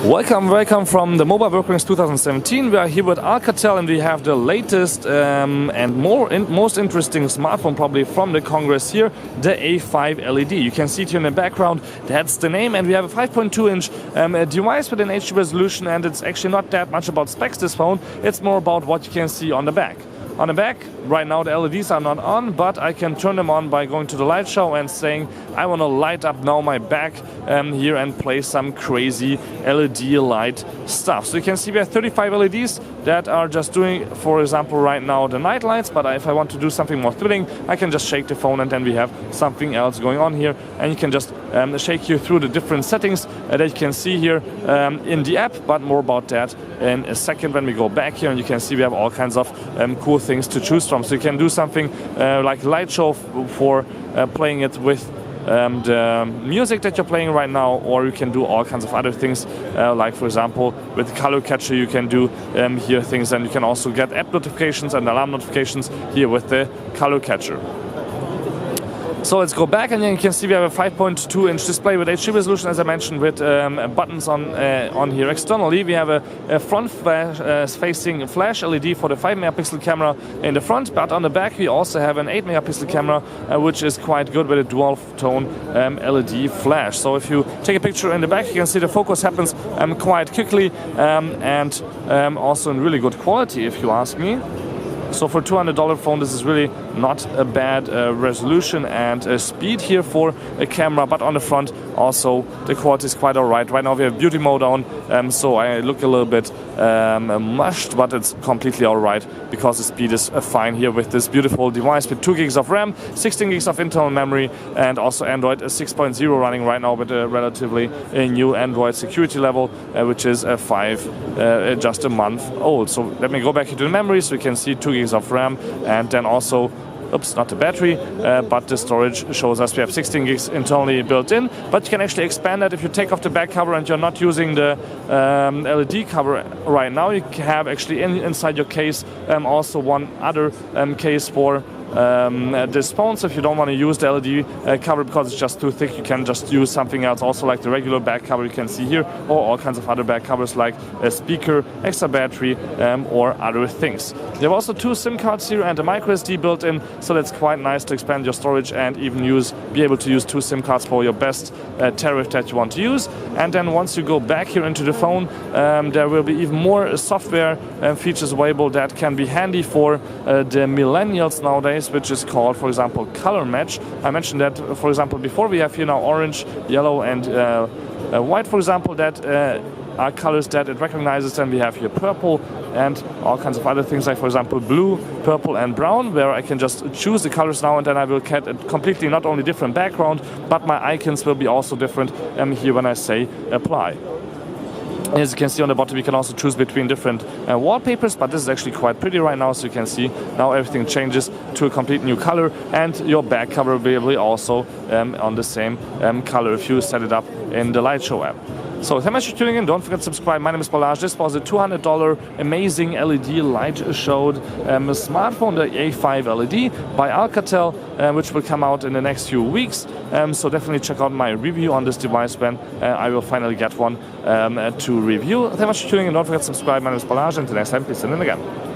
Welcome from the Mobile World Congress 2017. We are here with Alcatel and we have the latest and most interesting smartphone probably from the Congress here, the A5 LED. You can see it here in the background, that's the name, and we have a 5.2-inch device with an HD resolution, and it's actually not that much about specs, this phone, it's more about what you can see on the back. On the back, right now the LEDs are not on, but I can turn them on by going to the light show and saying I want to light up now my back here and play some crazy LED light stuff. So you can see we have 35 LEDs that are just doing, for example, right now the night lights, but if I want to do something more thrilling, I can just shake the phone and then we have something else going on here, and you can just shake you through the different settings that you can see here in the app, but more about that in a second when we go back here, and you can see we have all kinds of cool things to choose from. So you can do something like light show for playing it with the music that you're playing right now, or you can do all kinds of other things like, for example, with the color catcher you can do here things, and you can also get app notifications and alarm notifications here with the color catcher. So let's go back, and then you can see we have a 5.2-inch display with HD resolution, as I mentioned, with buttons on here. Externally, we have a front-facing flash LED for the 5-megapixel camera in the front, but on the back we also have an 8-megapixel camera, which is quite good with a dual-tone LED flash. So if you take a picture in the back, you can see the focus happens quite quickly and also in really good quality, if you ask me. So for a $200 phone, this is really not a bad resolution and speed here for a camera, but on the front also the quality is quite alright. Right now we have beauty mode on, so I look a little bit mushed, but it's completely alright because the speed is fine here with this beautiful device with 2 gigs of RAM, 16 gigs of internal memory, and also Android 6.0 running right now with a relatively new Android security level, which is 5 just a month old. So let me go back into the memory so you can see 2 gigs of RAM, and then also, oops, not the battery, but the storage shows us we have 16 gigs internally built in, but you can actually expand that if you take off the back cover and you're not using the LED cover right now. You have actually inside your case also one other case for this phone, so if you don't want to use the LED cover because it's just too thick, you can just use something else, also like the regular back cover you can see here, or all kinds of other back covers like a speaker, extra battery, or other things. You have also 2 SIM cards here and a micro SD built in, so that's quite nice to expand your storage and even be able to use 2 SIM cards for your best tariff that you want to use. And then once you go back here into the phone, there will be even more software features available that can be handy for the millennials nowadays, which is called, for example, color match. I mentioned that, for example, before. We have here now orange, yellow, and white, for example, that are colors that it recognizes. Then we have here purple and all kinds of other things, like, for example, blue, purple, and brown, where I can just choose the colors now, and then I will get a completely not only different background, but my icons will be also different here when I say apply. As you can see on the bottom, you can also choose between different wallpapers, but this is actually quite pretty right now, so you can see now everything changes to a complete new color, and your back cover will be also on the same color if you set it up in the Light Show app. So thank you much for tuning in. Don't forget to subscribe. My name is Balazs. This was a $200 amazing LED light showed smartphone, the A5 LED by Alcatel, which will come out in the next few weeks. So definitely check out my review on this device when I will finally get one to review. Thank you much for tuning in. Don't forget to subscribe. My name is Balazs, and until next time, please tune in again.